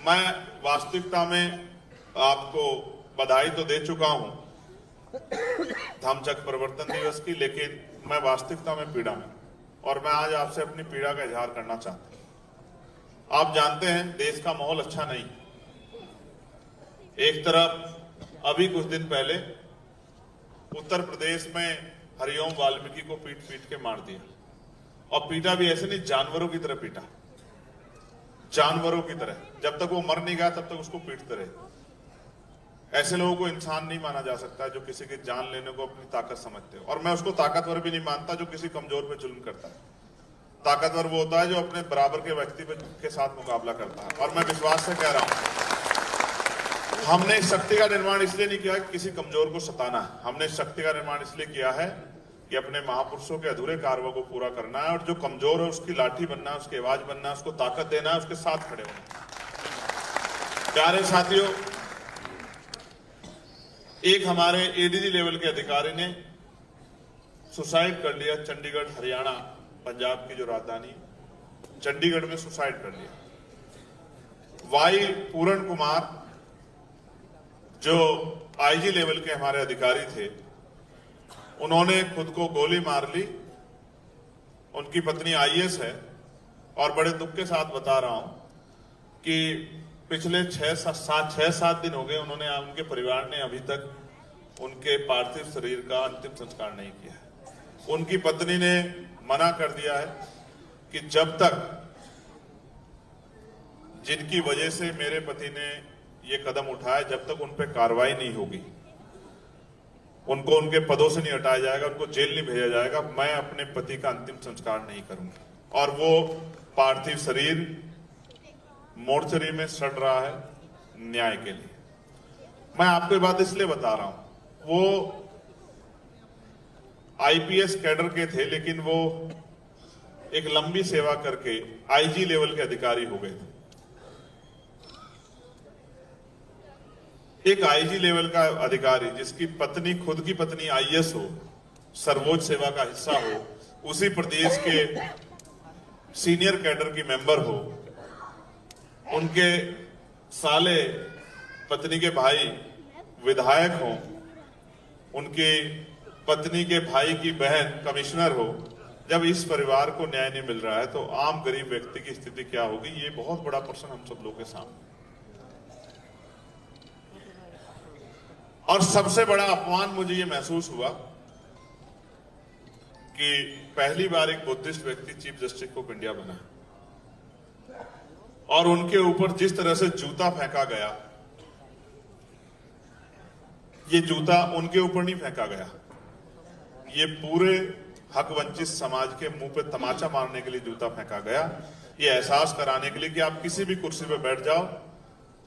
मैं वास्तविकता में आपको बधाई तो दे चुका हूं धम्मचक्र प्रवर्तन दिवस की, लेकिन मैं वास्तविकता में पीड़ा में, और मैं आज आपसे अपनी पीड़ा का इजहार करना चाहता हूं। आप जानते हैं देश का माहौल अच्छा नहीं। एक तरफ अभी कुछ दिन पहले उत्तर प्रदेश में हरिओम वाल्मीकि को पीट पीट के मार दिया, और पीटा भी ऐसे नहीं, जानवरों की तरह पीटा, जानवरों की तरह। जब तक वो मर नहीं गया तब तक उसको पीटते रहे। ऐसे लोगों को इंसान नहीं माना जा सकता जो किसी की जान लेने को अपनी ताकत समझते हो। और मैं उसको ताकतवर भी नहीं मानता जो किसी कमजोर पे जुल्म करता है। ताकतवर वो होता है जो अपने बराबर के व्यक्ति के साथ मुकाबला करता है। और मैं विश्वास से कह रहा हूं, हमने इस शक्ति का निर्माण इसलिए नहीं किया कि किसी कमजोर को सताना है। हमने इस शक्ति का निर्माण इसलिए किया है कि अपने महापुरुषों के अधूरे कार्यों को पूरा करना है, और जो कमजोर है उसकी लाठी बनना है, उसकी आवाज बनना है, उसको ताकत देना है, उसके साथ खड़े होना। प्यारे साथियों, एक हमारे एडीजी लेवल के अधिकारी ने सुसाइड कर लिया। चंडीगढ़, हरियाणा, पंजाब की जो राजधानी चंडीगढ़ में सुसाइड कर लिया। वाई पूरण कुमार जो आईजी लेवल के हमारे अधिकारी थे, उन्होंने खुद को गोली मार ली। उनकी पत्नी आईएएस है, और बड़े दुख के साथ बता रहा हूं कि पिछले 6-7 दिन हो गए उनके परिवार ने अभी तक उनके पार्थिव शरीर का अंतिम संस्कार नहीं किया है। उनकी पत्नी ने मना कर दिया है कि जब तक जिनकी वजह से मेरे पति ने ये कदम उठाया, जब तक उन पर कार्रवाई नहीं होगी, उनको उनके पदों से नहीं हटाया जाएगा, उनको जेल नहीं भेजा जाएगा, मैं अपने पति का अंतिम संस्कार नहीं करूंगा। और वो पार्थिव शरीर मोर्चरी में सड़ रहा है न्याय के लिए। मैं आपको ये बात इसलिए बता रहा हूं, वो आईपीएस कैडर के थे, लेकिन वो एक लंबी सेवा करके आईजी लेवल के अधिकारी हो गए थे। एक आईजी लेवल का अधिकारी जिसकी पत्नी, खुद की पत्नी आईएएस हो, सर्वोच्च सेवा का हिस्सा हो, उसी प्रदेश के सीनियर कैडर की मेंबर हो, उनके साले पत्नी के भाई विधायक हो, उनकी पत्नी के भाई की बहन कमिश्नर हो, जब इस परिवार को न्याय नहीं मिल रहा है तो आम गरीब व्यक्ति की स्थिति क्या होगी? ये बहुत बड़ा प्रश्न हम सब लोगों के सामने। और सबसे बड़ा अपमान मुझे ये महसूस हुआ कि पहली बार एक बुद्धिस्ट व्यक्ति चीफ जस्टिस ऑफ इंडिया बना, और उनके ऊपर जिस तरह से जूता फेंका गया, ये जूता उनके ऊपर नहीं फेंका गया, ये पूरे हक वंचित समाज के मुंह पे तमाचा मारने के लिए जूता फेंका गया। ये एहसास कराने के लिए कि आप किसी भी कुर्सी पे बैठ जाओ,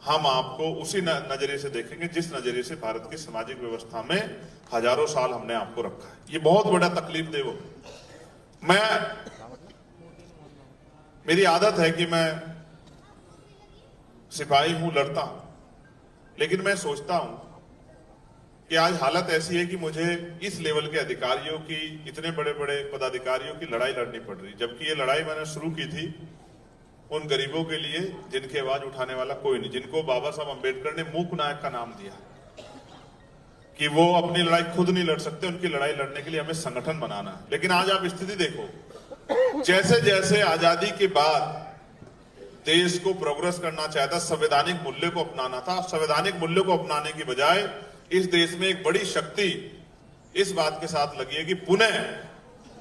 हम आपको उसी नजरिए से देखेंगे जिस नजरिए से भारत की सामाजिक व्यवस्था में हजारों साल हमने आपको रखा है। ये बहुत बड़ा तकलीफ दे। वो मेरी आदत है कि मैं सिपाही हूं, लड़ता हूं, लेकिन मैं सोचता हूं कि आज हालत ऐसी है कि मुझे इस लेवल के अधिकारियों की, इतने बड़े बड़े पदाधिकारियों की लड़ाई लड़नी पड़ रही, जबकि ये लड़ाई मैंने शुरू की थी उन गरीबों के लिए जिनकी आवाज उठाने वाला कोई नहीं, जिनको बाबा साहब अंबेडकर ने मूक नायक का नाम दिया, कि वो अपनी लड़ाई खुद नहीं लड़ सकते, उनकी लड़ाई लड़ने के लिए हमें संगठन बनाना है। लेकिन आज आप स्थिति देखो, जैसे जैसे आजादी के बाद देश को प्रोग्रेस करना चाहता, संवैधानिक मूल्य को अपनाना था, संवैधानिक मूल्य को अपनाने की बजाय इस देश में एक बड़ी शक्ति इस बात के साथ लगी है कि पुनः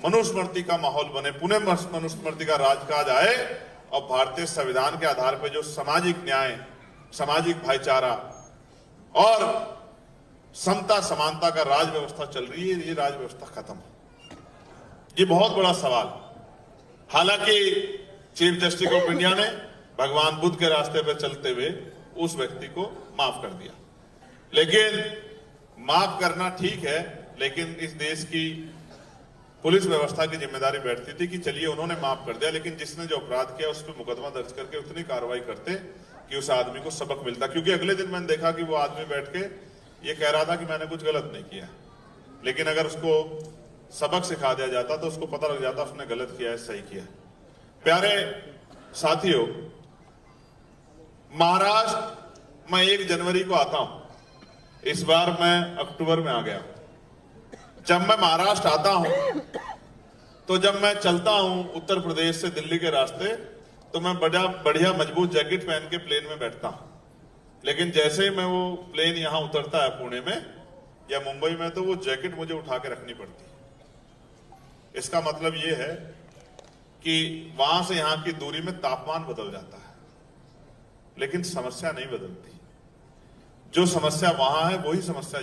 मनुस्मृति का माहौल बने, पुनः मनुस्मृति का राजकाज आए, और भारतीय संविधान के आधार पर जो सामाजिक न्याय, सामाजिक भाईचारा और समता समानता का राज व्यवस्था चल रही है, ये राज व्यवस्था खत्म है। ये बहुत बड़ा सवाल। हालांकि चीफ जस्टिस ऑफ इंडिया ने भगवान बुद्ध के रास्ते पर चलते हुए उस व्यक्ति को माफ कर दिया, लेकिन माफ करना ठीक है, लेकिन इस देश की पुलिस व्यवस्था की जिम्मेदारी बैठती थी कि चलिए उन्होंने माफ कर दिया, लेकिन जिसने जो अपराध किया उस पर मुकदमा दर्ज करके उतनी कार्रवाई करते कि उस आदमी को सबक मिलता। क्योंकि अगले दिन मैंने देखा कि वो आदमी बैठ के ये कह रहा था कि मैंने कुछ गलत नहीं किया, लेकिन अगर उसको सबक सिखा दिया जाता तो उसको पता लग जाता उसने गलत किया है, सही किया। प्यारे साथियों, महाराष्ट्र मैं 1 जनवरी को आता हूं, इस बार मैं अक्टूबर में आ गया। जब मैं महाराष्ट्र आता हूं तो जब मैं चलता हूं उत्तर प्रदेश से दिल्ली के रास्ते, तो मैं बढ़िया मजबूत जैकेट पहन के प्लेन में बैठता हूं। लेकिन जैसे ही मैं वो प्लेन यहां उतरता है पुणे में या मुंबई में, तो वो जैकेट मुझे उठा के रखनी पड़ती है। इसका मतलब ये है कि वहां से यहां की दूरी में तापमान बदल जाता है, लेकिन समस्या नहीं बदलती। जो समस्या वहां है वही समस्या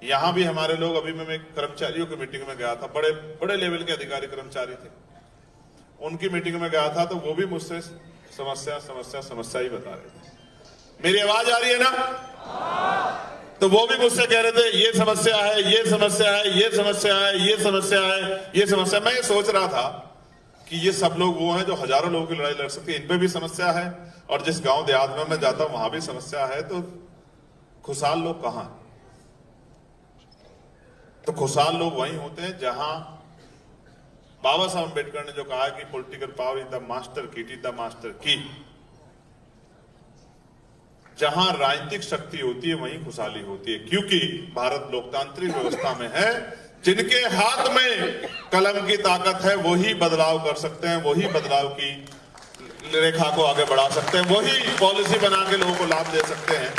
यहां भी हमारे लोग, अभी मैं कर्मचारियों की मीटिंग में गया था, बड़े बड़े लेवल के अधिकारी कर्मचारी थे, उनकी मीटिंग में गया था, तो वो भी मुझसे समस्या समस्या समस्या ही बता रहे थे। मेरी आवाज आ रही है ना? तो वो भी मुझसे कह रहे थे ये समस्या है, ये समस्या है, ये समस्या है, ये समस्या है, ये समस्या। मैं ये सोच रहा था कि ये सब लोग वो हैं जो हजारों लोगों की लड़ाई लड़ सकते हैं, इन पे भी समस्या है, और जिस गांव देहात में मैं जाता हूं वहां भी समस्या है। तो खुशहाल लोग कहां? तो खुशहाल लोग वहीं होते हैं जहां बाबा साहब अम्बेडकर ने जो कहा कि political power is the master की, इट इज द मास्टर की। जहां राजनीतिक शक्ति होती है वहीं खुशहाली होती है, क्योंकि भारत लोकतांत्रिक व्यवस्था में है। जिनके हाथ में कलम की ताकत है वही बदलाव कर सकते हैं, वही बदलाव की रेखा को आगे बढ़ा सकते हैं, वही पॉलिसी बना के लोगों को लाभ दे सकते हैं।